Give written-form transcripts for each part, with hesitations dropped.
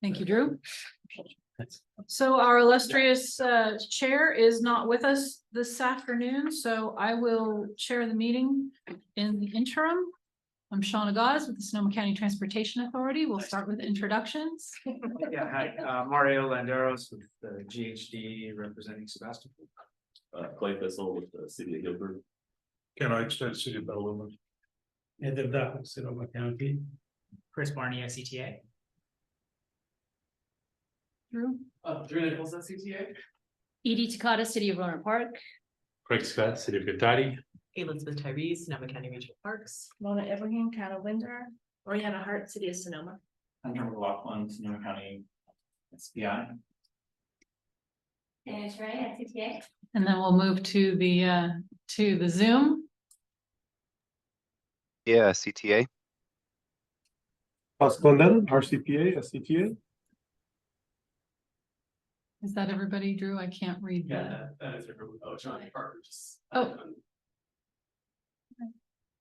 Thank you, Drew. So our illustrious chair is not with us this afternoon, so I will chair the meeting in the interim. I'm Shauna Gause with the Sonoma County Transportation Authority. We'll start with introductions. Yeah, hi, Mario Landeros with the GHD representing Sebastopol. Clay Vessel with the City of Gilbert. Can I extend City of Petaluma? Sonoma County. Chris Barney, SCTA. Drew. Drew Nichols at CTA. Edie Takata, City of Roanoke Park. Craig Scott, City of Goodtime. Elizabeth Tyrese, Sonoma County Regional Parks. Mona Ibrahim, County Winder, Oriana Hart, City of Sonoma. Hunter McLaughlin, Sonoma County SPI. And Trey at CTA. And then we'll move to the Zoom. Yeah, CTA. Glendon, RCPA, SCTA. Is that everybody, Drew? I can't read that. That is everyone. Oh, John Parker. Oh.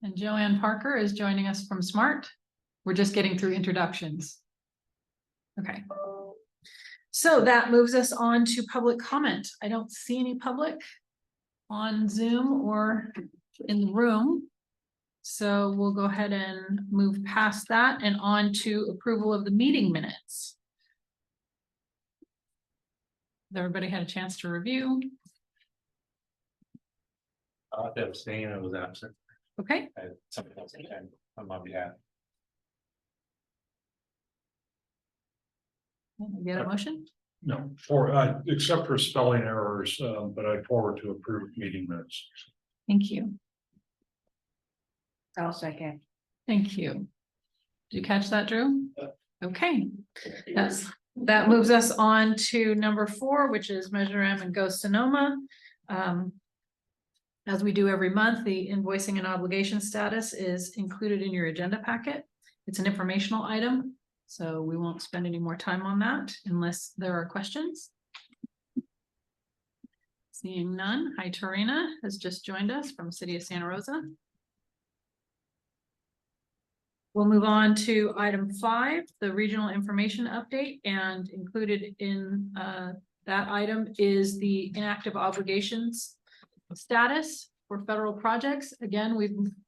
And Joanne Parker is joining us from SMART. We're just getting through introductions. Okay. So that moves us on to public comment. I don't see any public on Zoom or in the room. So we'll go ahead and move past that and on to approval of the meeting minutes. Has everybody had a chance to review? I have to abstain, I was absent. Okay, I had something else to attend on my behalf. get a motion? No, except for spelling errors, but I forward to approved meeting minutes. Thank you. I'll second. Thank you. Did you catch that, Drew? Okay, that moves us on to number 4, which is Measure M and Go Sonoma. As we do every month, the invoicing and obligation status is included in your agenda packet. It's an informational item, so we won't spend any more time on that unless there are questions. Seeing none, hi, Tarina has just joined us from City of Santa Rosa. We'll move on to item 5, the regional information update, and included in that item is the inactive obligations status for federal projects. Again,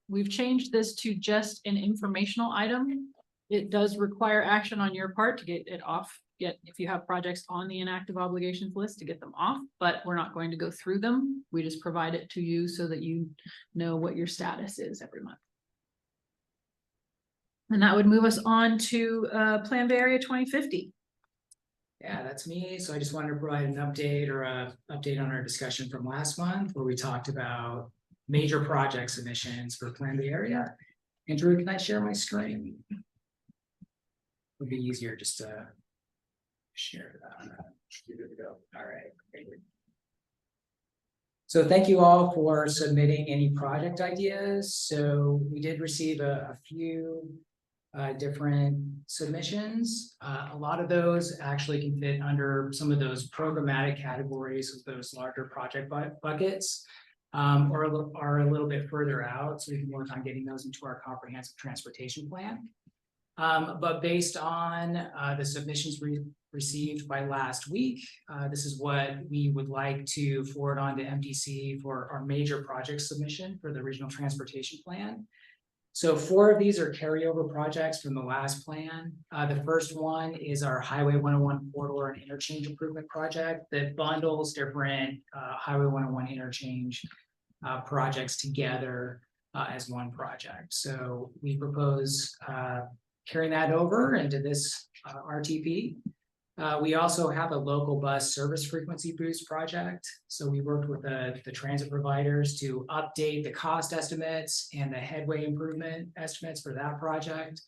we've changed this to just an informational item. It does require action on your part to get it off, if you have projects on the inactive obligations list, to get them off, but we're not going to go through them. We just provide it to you so that you know what your status is every month. And that would move us on to Plan Bay Area 2050. Yeah, that's me. So I just wanted to provide an update or a update on our discussion from last month where we talked about major project submissions for Plan Bay Area. And Drew, can I share my screen? Would be easier just to share that. Good to go. All right. Great. So thank you all for submitting any project ideas. So we did receive a few different submissions. A lot of those actually can fit under some of those programmatic categories with those larger project buckets, or are a little bit further out, so we can work on getting those into our comprehensive transportation plan. But based on the submissions we received by last week, this is what we would like to forward on to MDC for our major project submission for the regional transportation plan. So 4 of these are carryover projects from the last plan. The first one is our Highway 101 corridor and interchange improvement project that bundles different Highway 101 interchange projects together as one project. So we propose carrying that over into this RTP. We also have a local bus service frequency boost project. So we worked with the transit providers to update the cost estimates and the headway improvement estimates for that project,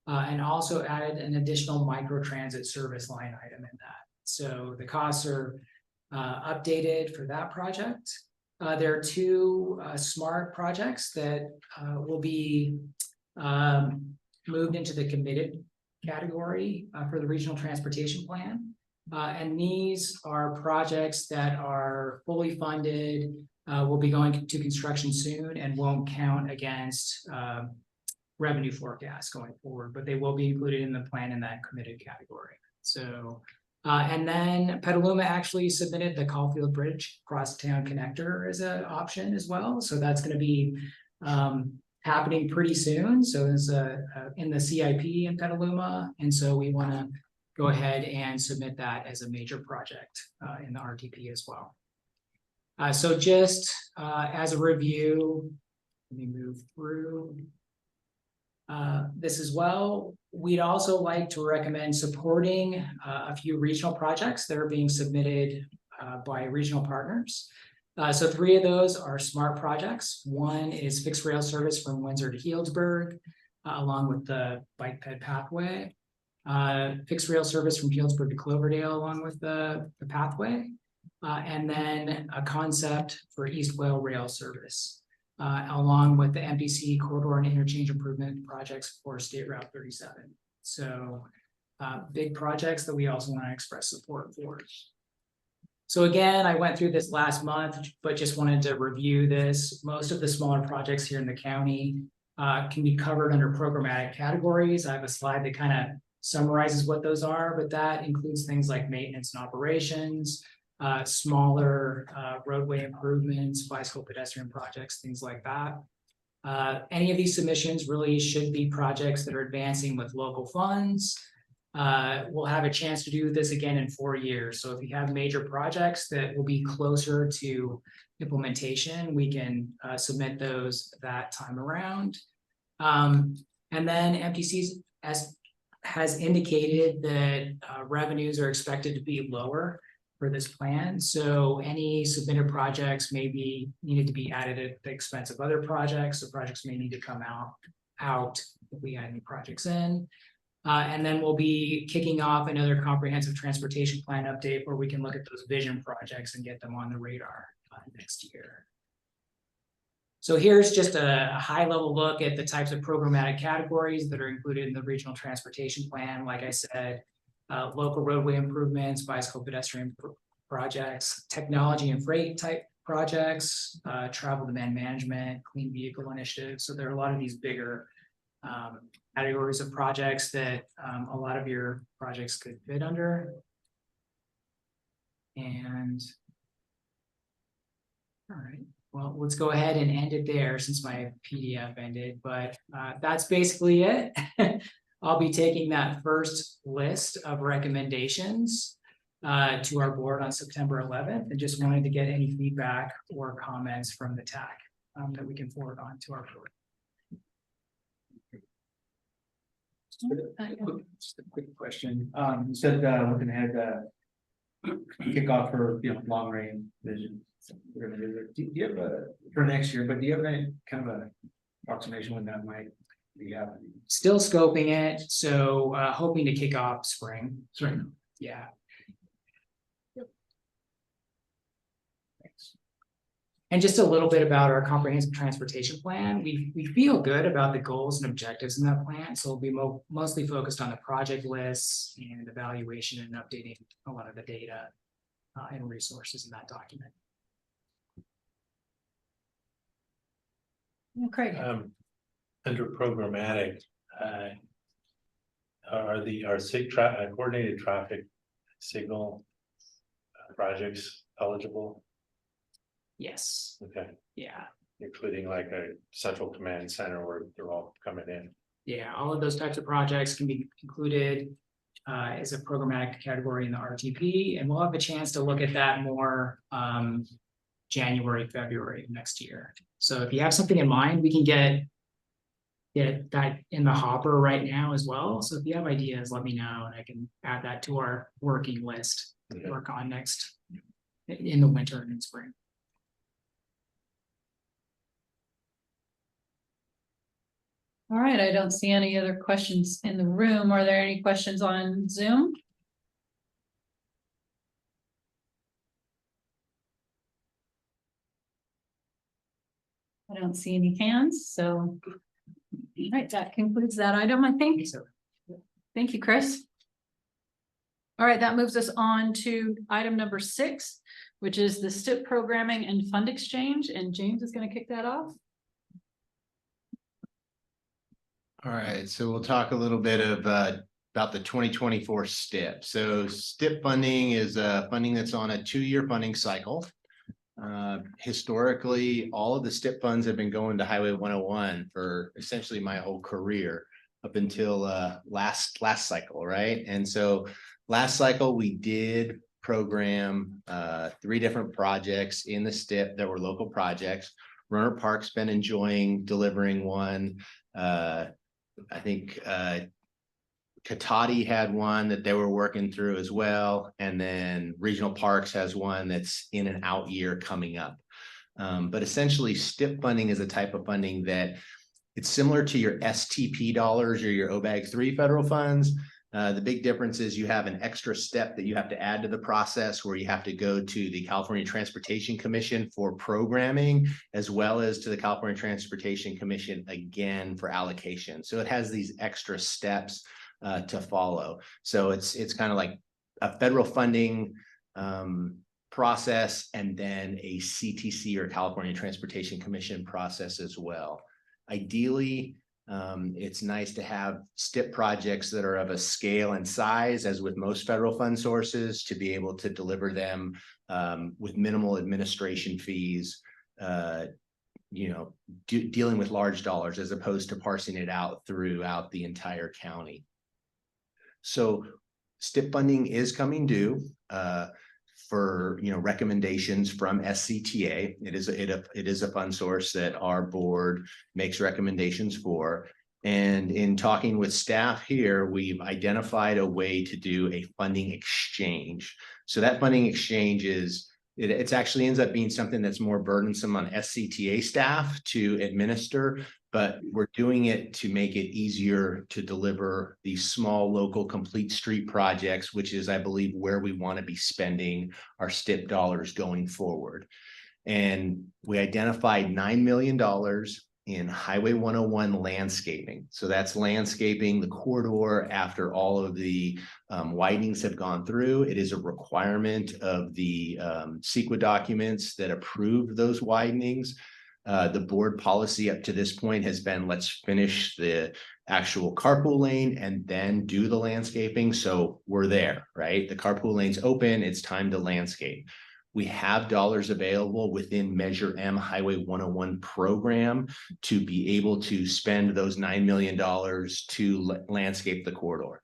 and also added an additional microtransit service line item in that. So the costs are updated for that project. There are 2 SMART projects that will be moved into the committed category for the regional transportation plan. And these are projects that are fully funded, will be going to construction soon and won't count against revenue forecast going forward, but they will be included in the plan in that committed category. So, and then Petaluma actually submitted the Caulfield Bridge Crosstown Connector as an option as well. So that's going to be happening pretty soon. So it's in the CIP in Petaluma. And so we want to go ahead and submit that as a major project in the RTP as well. So just as a review, let me move through this as well. We'd also like to recommend supporting a few regional projects that are being submitted by regional partners. So 3 of those are SMART projects. One is fixed rail service from Windsor to Healdsburg, along with the bike ped pathway. Fixed rail service from Healdsburg to Cloverdale, along with the pathway. And then a concept for East Whale rail service, along with the MPC corridor and interchange improvement projects for State Route 37. So big projects that we also want to express support for. So again, I went through this last month, but just wanted to review this. Most of the smaller projects here in the county can be covered under programmatic categories. I have a slide that kind of summarizes what those are, but that includes things like maintenance and operations, smaller roadway improvements, bicycle pedestrian projects, things like that. Any of these submissions really should be projects that are advancing with local funds. We'll have a chance to do this again in 4 years. So if you have major projects that will be closer to implementation, we can submit those that time around. And then MPC has indicated that revenues are expected to be lower for this plan. So any submitted projects may be needed to be added at the expense of other projects. So projects may need to come out if we add any projects in. And then we'll be kicking off another comprehensive transportation plan update where we can look at those vision projects and get them on the radar next year. So here's just a high level look at the types of programmatic categories that are included in the regional transportation plan. Like I said, local roadway improvements, bicycle pedestrian projects, technology and freight type projects, travel demand management, clean vehicle initiatives. So there are a lot of these bigger categories of projects that a lot of your projects could fit under. And all right, well, let's go ahead and end it there since my PDF ended, but that's basically it. I'll be taking that first list of recommendations to our board on September 11th, and just wanted to get any feedback or comments from the TAC that we can forward on to our board. Just a quick question. You said looking ahead, kickoff for long range vision. We're gonna do it. Do you have for next year? But do you have any kind of a approximation when that might be happening? Still scoping it, so hoping to kick off spring. Spring. Yeah. Thanks. And just a little bit about our comprehensive transportation plan. We feel good about the goals and objectives in that plan. So we'll be mostly focused on the project lists and evaluation and updating a lot of the data and resources in that document. Craig. Under programmatic, are coordinated traffic signal projects eligible? Yes. Okay, Yeah. including like a central command center where they're all coming in. Yeah, all of those types of projects can be included as a programmatic category in the RTP, and we'll have a chance to look at that more January, February of next year. So if you have something in mind, we can get that in the hopper right now as well. So if you have ideas, let me know, and I can add that to our working list to work on next in the winter and in spring. All right, I don't see any other questions in the room. Are there any questions on Zoom? I don't see any hands, so. All right, that concludes that item, I think. So Thank you, Chris. All right, that moves us on to item number 6, which is the STIP programming and fund exchange, and James is going to kick that off. All right, so we'll talk a little bit of about the 2024 STIP. So STIP funding is funding that's on a 2-year funding cycle. Historically, all of the STIP funds have been going to Highway 101 for essentially my whole career up until last cycle, right? And so last cycle we did program 3 different projects in the STIP that were local projects. Runner Park's been enjoying delivering one. I think Katati had one that they were working through as well. And then Regional Parks has one that's in an out year coming up. But essentially STIP funding is a type of funding that it's similar to your STP dollars or your OBAG 3 federal funds. The big difference is you have an extra step that you have to add to the process where you have to go to the California Transportation Commission for programming, as well as to the California Transportation Commission again for allocation. So it has these extra steps to follow. So it's kind of like a federal funding process and then a CTC or California Transportation Commission process as well. Ideally, it's nice to have STIP projects that are of a scale and size, as with most federal fund sources, to be able to deliver them with minimal administration fees, dealing with large dollars as opposed to parsing it out throughout the entire county. So STIP funding is coming due for recommendations from SCTA. It is a fund source that our board makes recommendations for. And in talking with staff here, we've identified a way to do a funding exchange. So that funding exchange is it actually ends up being something that's more burdensome on SCTA staff to administer, but we're doing it to make it easier to deliver these small local complete street projects, which is, I believe, where we want to be spending our STIP dollars going forward. And we identified $9 million in Highway 101 landscaping. So that's landscaping the corridor after all of the widenings have gone through. It is a requirement of the SEQA documents that approve those widenings. The board policy up to this point has been, let's finish the actual carpool lane and then do the landscaping. So we're there, right? The carpool lane's open, it's time to landscape. We have dollars available within Measure M Highway 101 program to be able to spend those $9 million to landscape the corridor.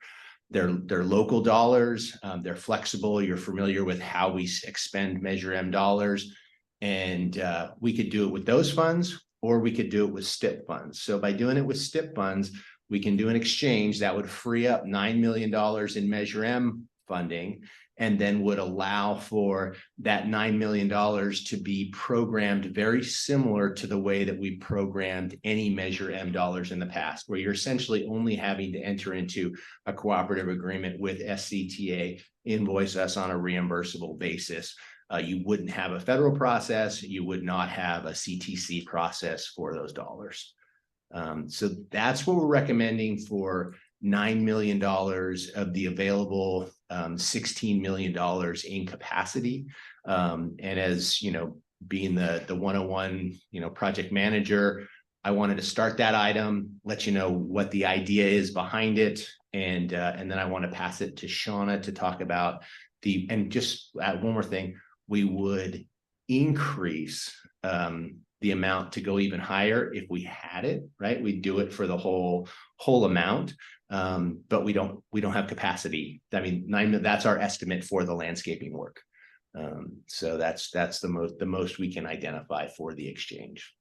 They're local dollars, they're flexible. You're familiar with how we expend Measure M dollars. And we could do it with those funds, or we could do it with STIP funds. So by doing it with STIP funds, we can do an exchange that would free up $9 million in Measure M funding, and then would allow for that $9 million to be programmed very similar to the way that we programmed any Measure M dollars in the past, where you're essentially only having to enter into a cooperative agreement with SCTA, invoice us on a reimbursable basis. You wouldn't have a federal process. You would not have a CTC process for those dollars. So that's what we're recommending for $9 million of the available $16 million in capacity. And as you know, being the 101 project manager, I wanted to start that item, let you know what the idea is behind it, and then I want to pass it to Shauna to talk about and just add one more thing. We would increase the amount to go even higher if we had it, right? We'd do it for the whole amount, but we don't have capacity. I mean, that's our estimate for the landscaping work. So that's the most we can identify for the exchange.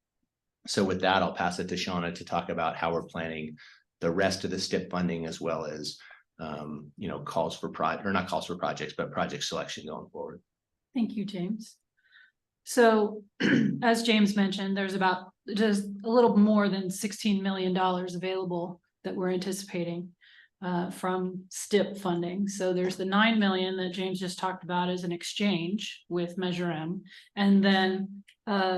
So with that, I'll pass it to Shauna to talk about how we're planning the rest of the STIP funding, as well as not calls for projects, but project selection going forward. Thank you, James. So as James mentioned, there's about just a little more than $16 million available that we're anticipating from STIP funding. So there's the $9 million that James just talked about as an exchange with Measure M. And then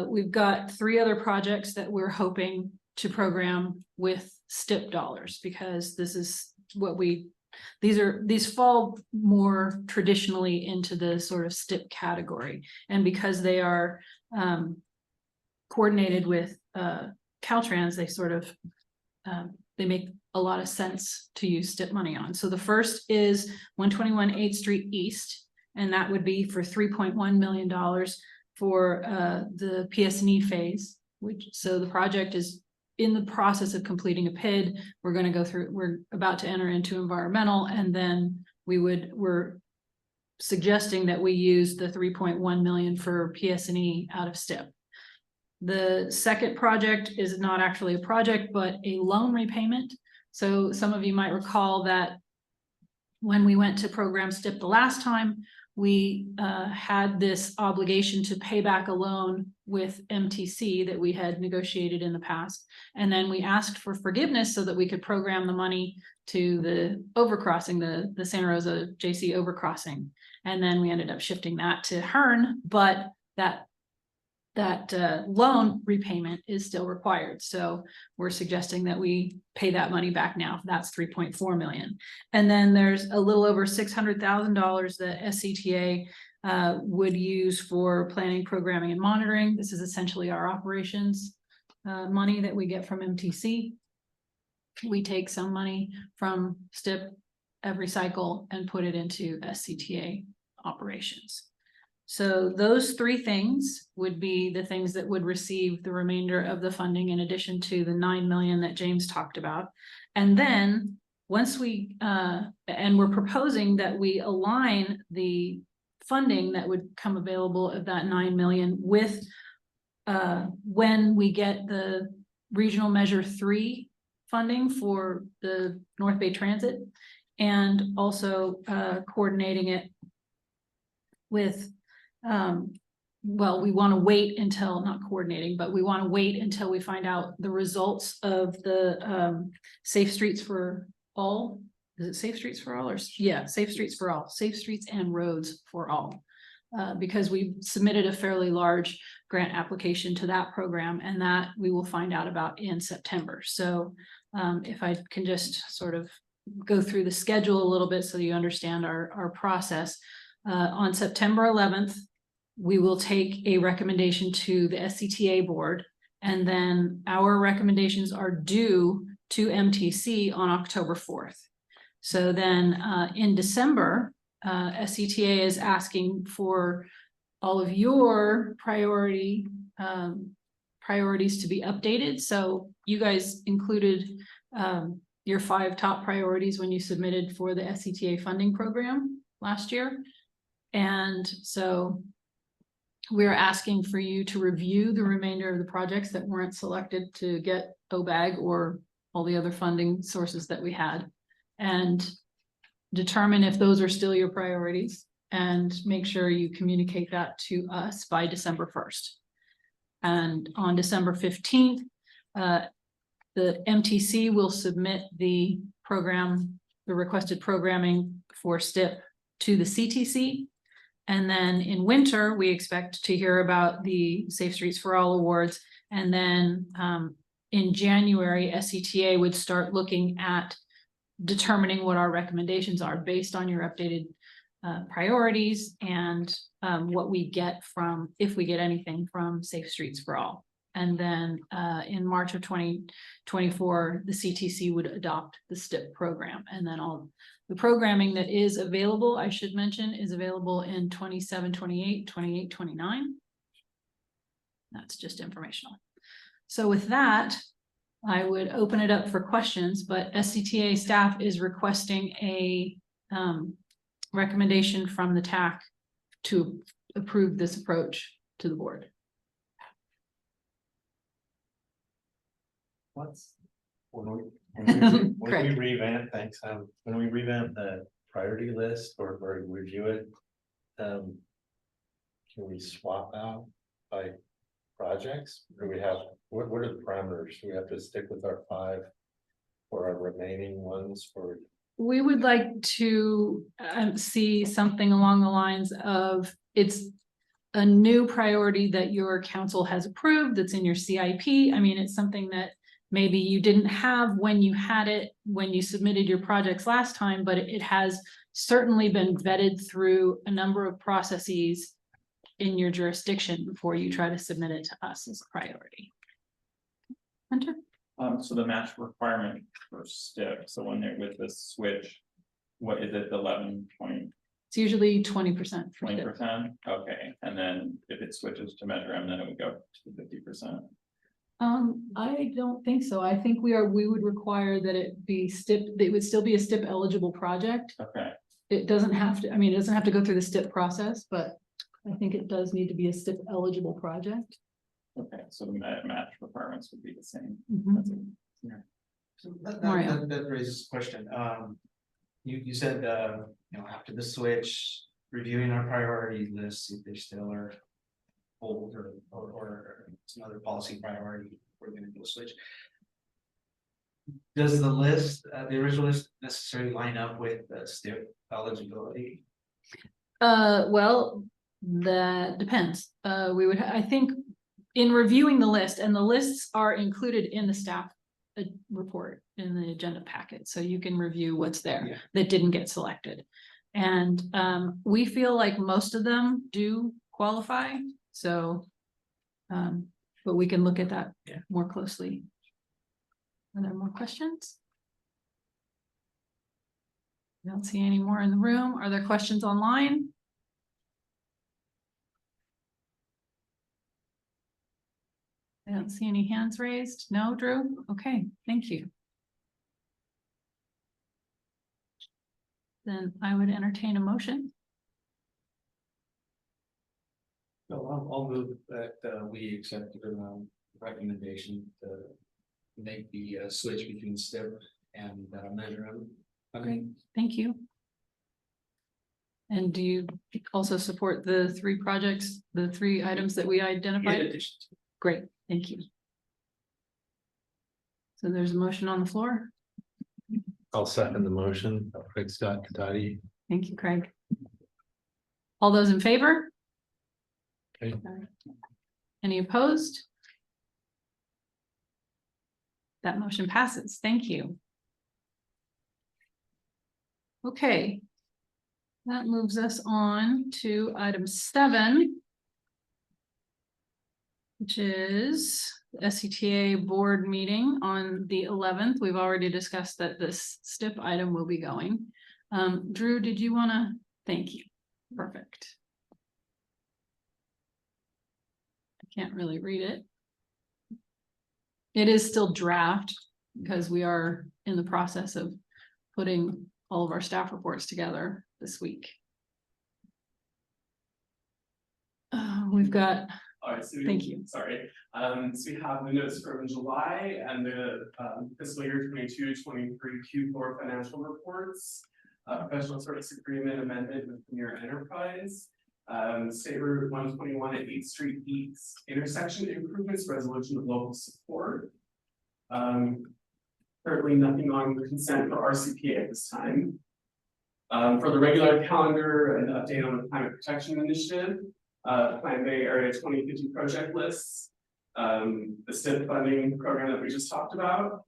we've got 3 other projects that we're hoping to program with STIP dollars, because this is what these fall more traditionally into the sort of STIP category. And because they are coordinated with Caltrans, they sort of they make a lot of sense to use STIP money on. So the first is 121 8th Street East, and that would be for $3.1 million for the PS&E phase, so the project is in the process of completing a PID. We're about to enter into environmental, and then we're suggesting that we use the 3.1 million for PS&E out of STIP. The second project is not actually a project, but a loan repayment. So some of you might recall that when we went to program STIP the last time, we had this obligation to pay back a loan with MTC that we had negotiated in the past. And then we asked for forgiveness so that we could program the money to the overcrossing, the Santa Rosa JC overcrossing. And then we ended up shifting that to Hearn, but that loan repayment is still required. So we're suggesting that we pay that money back now. That's 3.4 million. And then there's a little over $600,000 that SCTA would use for planning, programming, and monitoring. This is essentially our operations money that we get from MTC. We take some money from STIP every cycle and put it into SCTA operations. So those three things would be the things that would receive the remainder of the funding, in addition to the 9 million that James talked about. And then once we, and we're proposing that we align the funding that would come available of that 9 million with when we get the regional measure 3 funding for the North Bay Transit, and also coordinating it with well, we want to wait until, not coordinating, but we want to wait until we find out the results of the Safe Streets for All. Is it Safe Streets for All, or yeah, Safe Streets for All, Safe Streets and Roads for All, because we submitted a fairly large grant application to that program, and that we will find out about in September. So if I can just sort of go through the schedule a little bit so you understand our process. On September 11th, we will take a recommendation to the SCTA board, and then our recommendations are due to MTC on October 4th. So then in December, SCTA is asking for all of your priorities to be updated. So you guys included your 5 top priorities when you submitted for the SCTA funding program last year. And so we're asking for you to review the remainder of the projects that weren't selected to get OBAG or all the other funding sources that we had, and determine if those are still your priorities, and make sure you communicate that to us by December 1st. And on December 15th, the MTC will submit the requested programming for STIP to the CTC. And then in winter, we expect to hear about the Safe Streets for All awards. And then in January, SCTA would start looking at determining what our recommendations are based on your updated priorities and what we get from, if we get anything from Safe Streets for All. And then in March of 2024, the CTC would adopt the STIP program. And then all the programming that is available, I should mention, is available in 27, 28, 28, 29. That's just informational. So with that, I would open it up for questions, but SCTA staff is requesting a recommendation from the TAC to approve this approach to the board. When we revamp, thanks, when we revamp the priority list or review it, can we swap out by projects? Or do we have, what are the parameters? Do we have to stick with our 5 for our remaining ones for? We would like to see something along the lines of, it's a new priority that your council has approved that's in your CIP. I mean, it's something that maybe you didn't have when you had it, when you submitted your projects last time, but it has certainly been vetted through a number of processes in your jurisdiction before you try to submit it to us as a priority. Hunter? So the match requirement for STIP, so when they're with the switch, what is it, 11.20%? It's usually 20%. Okay, and then if it switches to Measure M, then it would go to the 50%. I don't think so. I think we would require that it be STIP, it would still be a STIP eligible project. Okay, It doesn't have to, I mean, it doesn't have to go through the STIP process, but I think it does need to be a STIP eligible project. okay, so the match requirements would be the same. Mhm. That's it. So Mario. that raises a question. You said, after the switch, reviewing our priority list, if they still are old or some other policy priority, we're gonna do a switch. Does the list, the original list necessarily line up with the STIP eligibility? Well, that depends. We would, I think, in reviewing the list, and the lists are included in the staff report in the agenda packet, so you can review what's there Yeah. that didn't get selected. And we feel like most of them do qualify, so but we can look at that more closely. Are there more questions? I don't see any more in the room. Are there questions online? I don't see any hands raised. No, Drew? Okay, thank you. Then I would entertain a motion. So I'll move that we accept the recommendation to make the switch between STIP and Measure M. Great, thank you. And do you also support the three projects, the three items that we identified? Great, thank you. So there's a motion on the floor. I'll second the motion. Craig Scott Katati. Thank you, Craig. All those in favor? Okay. Any opposed? That motion passes. Thank you. Okay. That moves us on to item 7, which is the SCTA board meeting on the 11th. We've already discussed that this STIP item will be going. Drew, did you want to? Thank you. Perfect. I can't really read it. It is still draft because we are in the process of putting all of our staff reports together this week. We've got, All right, so thank you. Sorry. So we have the notes from July and the fiscal year 22-23 Q4 financial reports, professional service agreement amendment with Premier Enterprise, State Route 121 at 8th Street East intersection improvements, resolution of local support. Currently nothing on consent for RCPA at this time. For the regular calendar, an update on the climate protection initiative, Plan Bay Area 2050 project lists, the STIP funding program that we just talked about,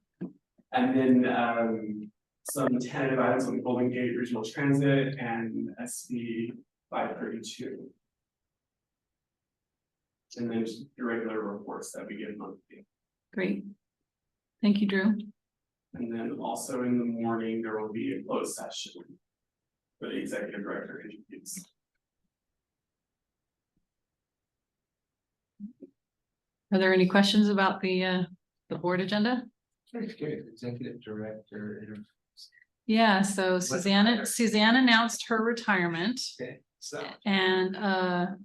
and then some tentative items on the Golden Gate Regional Transit and SB 532. And then just your regular reports that we get monthly. Great. Thank you, Drew. And then also in the morning, there will be a closed session for the executive director interviews. Are there any questions about the board agenda? Executive director. Yeah, so Suzanne announced her retirement. Okay, so. And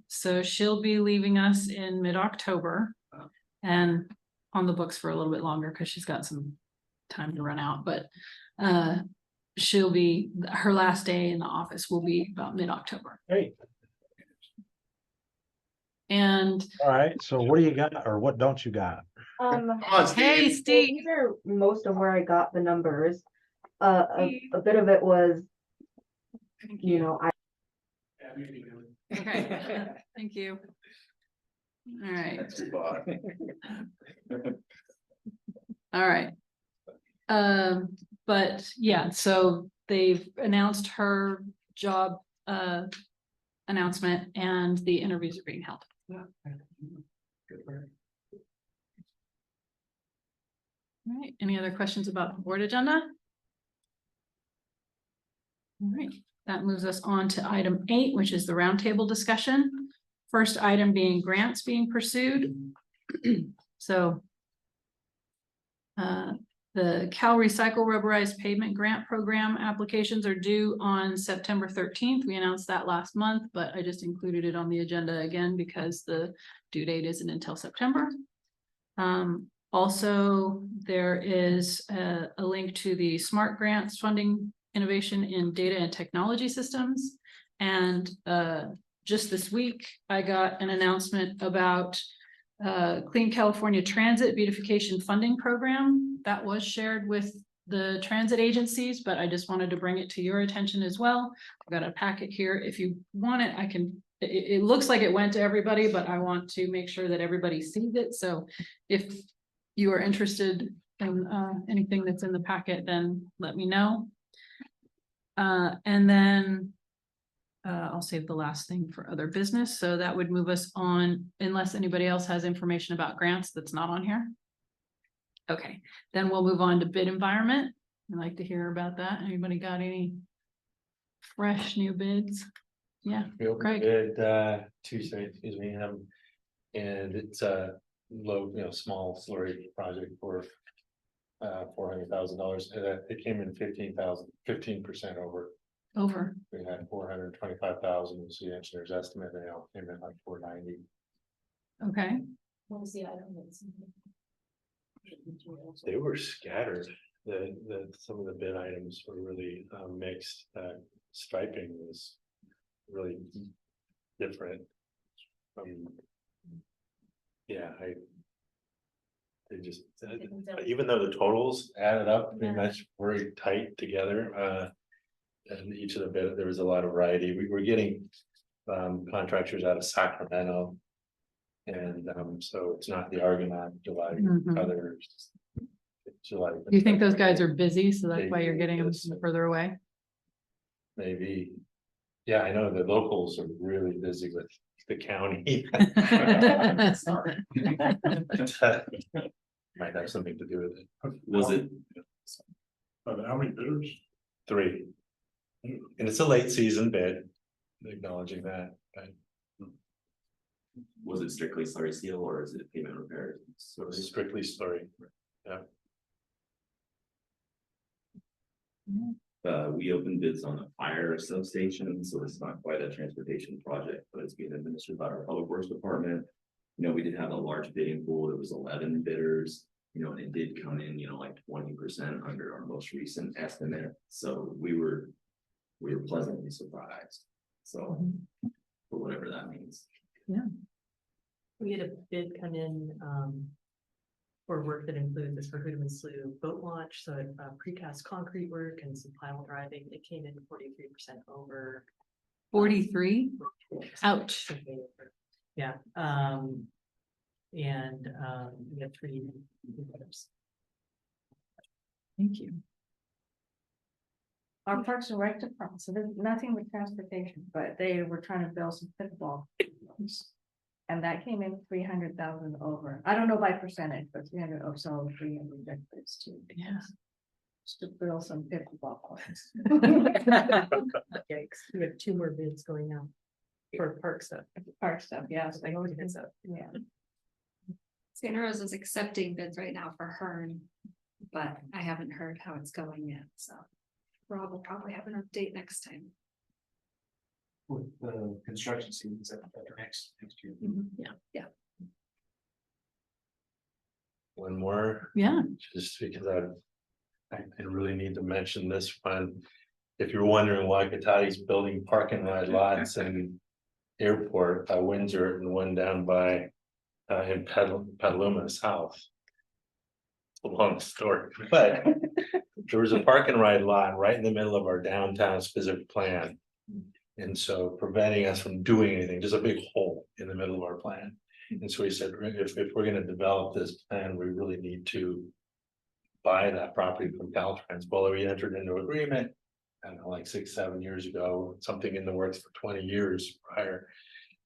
so she'll be leaving us in mid-October and on the books for a little bit longer because she's got some time to run out, but she'll be, her last day in the office will be about mid-October. Hey, And all right, so what do you got or what don't you got? hey, Steve. These are most of where I got the numbers. A bit of it was, I Yeah, maybe. Okay, thank you. All right. All right. But yeah, so they've announced her job announcement and the interviews are being held. Good for her. All right, any other questions about the board agenda? All right, that moves us on to item 8, which is the roundtable discussion. First item being grants being pursued. So the Cal Recycle Rubberized Pavement Grant Program applications are due on September 13th. We announced that last month, but I just included it on the agenda again because the due date isn't until September. Also, there is a link to the Smart Grants Funding Innovation in Data and Technology Systems. And just this week, I got an announcement about Clean California Transit Beautification Funding Program that was shared with the transit agencies, but I just wanted to bring it to your attention as well. I've got a packet here. If you want it, I can, it looks like it went to everybody, but I want to make sure that everybody sees it. So if you are interested in anything that's in the packet, then let me know. And then I'll save the last thing for other business. So that would move us on, unless anybody else has information about grants that's not on here. Okay, then we'll move on to bid environment. I'd like to hear about that. Anybody got any fresh new bids? Yeah, Greg. Bid Tuesday, excuse me, and it's a low, small slurry project for $400,000. It came in 15% over. We had 425,000 was the engineer's estimate, and it came in like 490. Okay. What was the item? They were scattered. Some of the bid items were really mixed. Striping was really different. They just even though the totals added up pretty much very tight together. And each of the bid, there was a lot of variety. We were getting contractors out of Sacramento. And so it's not the Argonaut, others. Do you think those guys are busy, so that's why you're getting them further away? Maybe. Yeah, I know the locals are really busy with the county. Might have something to do with it. Was it? How many bidders? 3. And it's a late season bid, acknowledging that. But was it strictly slurry steel or is it pavement repairs? So it's strictly slurry. Yeah. We opened bids on a fire substation, so it's not quite a transportation project, but it's being administered by our public works department. We did have a large bidding pool. There was 11 bidders, and it did come in, like 20% under our most recent estimate. So we were pleasantly surprised. So for whatever that means. Yeah. We had a bid come in for work that includes this for Hoodman Slough boat launch, so precast concrete work and some pile driving. It came in 43% over. 43? Ouch. Yeah. And we have 3 bidders. Thank you. Our Parks and Rec department, so there's nothing with transportation, but they were trying to build some pickleball. And that came in 300,000 over. I don't know by percentage, but 300 or so, 300 rejected too. Yeah. Just to build some pickleball courts. Yikes. We have 2 more bids going out for park stuff. Park stuff, yeah. So they always get up. Yeah. Santa Rosa is accepting bids right now for Hearn, but I haven't heard how it's going yet, so Rob will probably have an update next time. With the construction seasons at next year. Yeah. One more. Yeah. Just because I really need to mention this one. If you're wondering why Katati's building park and ride lots in airport by Windsor and one down by in Petaluma South. It's a long story, but there was a park and ride lot right in the middle of our downtown specific plan. And so preventing us from doing anything, just a big hole in the middle of our plan. And so we said, if we're going to develop this plan, we really need to buy that property from Caltrans. Well, we entered into agreement, I don't know, like 6-7 years ago, something in the works for 20 years prior,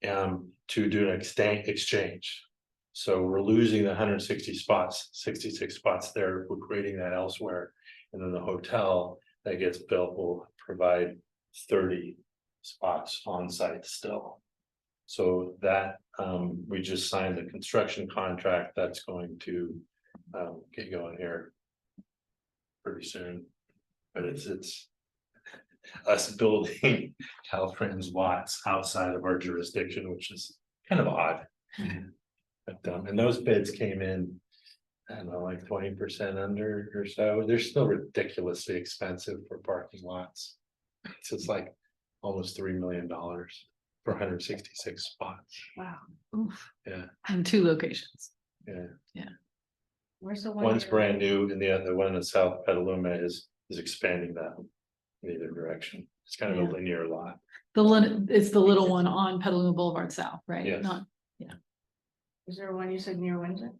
to do an exchange. So we're losing the 160 spots, 66 spots there, we're creating that elsewhere. And then the hotel that gets built will provide 30 spots on site still. So that, we just signed the construction contract that's going to get going here pretty soon. But it's us building Caltrans lots outside of our jurisdiction, which is kind of odd. But and those bids came in, I don't know, like 20% under or so. They're still ridiculously expensive for parking lots. It's just like almost $3 million for 166 spots. Wow. Oof. Yeah. In 2 locations. Yeah. Where's the one? One's here? brand new and the other one in South Petaluma is expanding that in either direction. It's kind of Yeah. a linear lot. It's the little one on Petaluma Boulevard South, right? Yes. Not, Is there one you said near Windsor?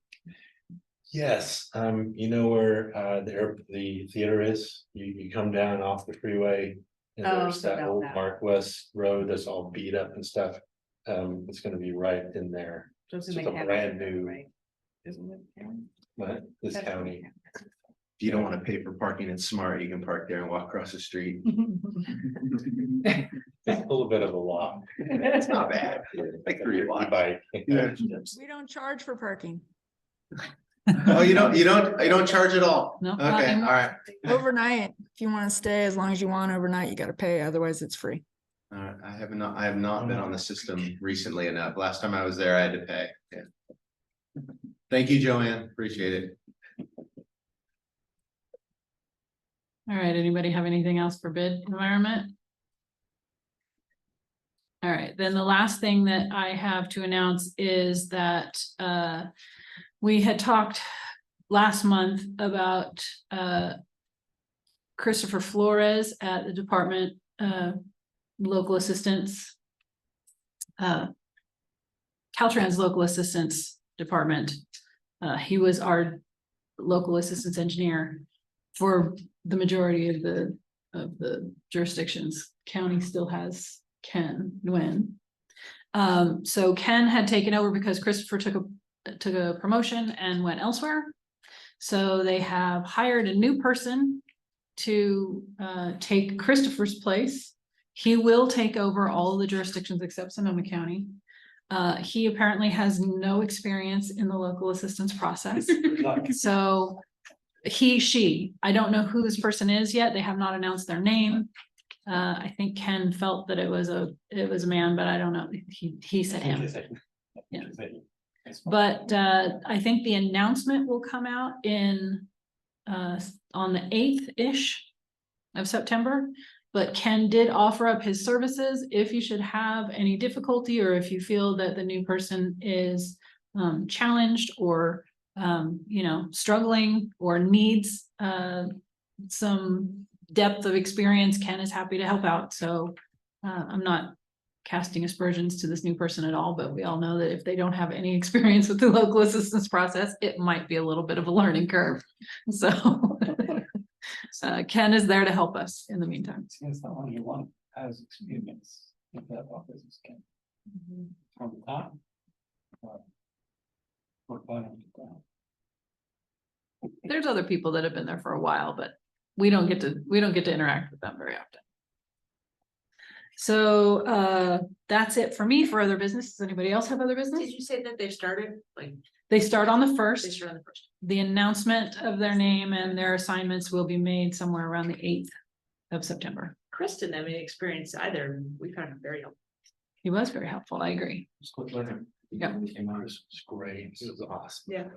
Yes, you know where the theater is? You come down off the freeway. And Oh, there's so that down old that. Mark West Road that's all beat up and stuff. It's gonna be right in there. So it's It's in a the county, brand new, right? Isn't it? county? but this That's county. If you don't want to pay for parking in Smart, you can park there and walk across the street. It's a little bit of a walk. It's not bad. Like 3 blocks. Bike. We don't charge for parking. Oh, you don't charge at all? No, not Okay, all anymore. right. Overnight, if you want to stay, as long as you want overnight, you gotta pay, otherwise it's free. All right, I have not been on the system recently enough. Last time I was there, I had to pay. Yeah. Thank you, Joanne. Appreciate it. All right, anybody have anything else for bid environment? All right, then the last thing that I have to announce is that we had talked last month about Christopher Flores at the department, local assistance. Caltrans local assistance department. He was our local assistance engineer for the majority of the jurisdictions. County still has Ken Nguyen. So Ken had taken over because Christopher took a promotion and went elsewhere. So they have hired a new person to take Christopher's place. He will take over all the jurisdictions except Sonoma County. He apparently has no experience in the local assistance process. So she, I don't know who this person is yet. They have not announced their name. I think Ken felt that it was a man, but I don't know. He said him. Yeah. But I think the announcement will come out in on the 8th-ish of September. But Ken did offer up his services if you should have any difficulty, or if you feel that the new person is challenged or struggling or needs some depth of experience. Ken is happy to help out. So I'm not casting aspersions to this new person at all, but we all know that if they don't have any experience with the local assistance process, it might be a little bit of a learning curve. So Ken is there to help us in the meantime. It's not only one has experience with that office is Ken. From the top. Or bottom to down. There's other people that have been there for a while, but we don't get to interact with them very often. So that's it for me for other business. Does anybody else have other business? Did you say that they started like? They start on the They 1st. started on the first. The announcement of their name and their assignments will be made somewhere around the 8th of September. Chris didn't have any experience either. We found him very helpful. He was very helpful. I agree. Just quick learning. Yeah. Came out, it was great. It was awesome. Yeah.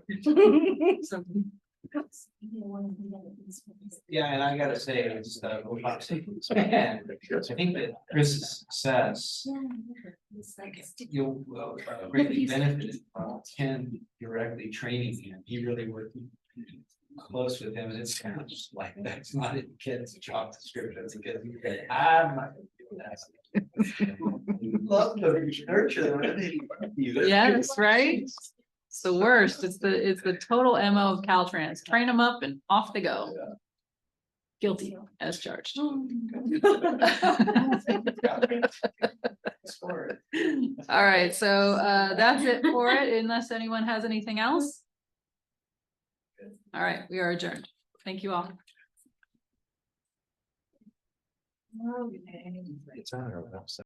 Yeah, and I gotta say, it's man, I think that Chris's success. You'll greatly benefit from Ken directly training him. He really worked close with him, and it's kind of just like that's not in Ken's job description. It's because I'm not gonna do that. Love to nurture. Yes, right? It's the worst. It's the total MO of Caltrans. Train them up and off they go. Guilty as charged. All right, so that's it for it, unless anyone has anything else. All right, we are adjourned. Thank you all. It's on our website.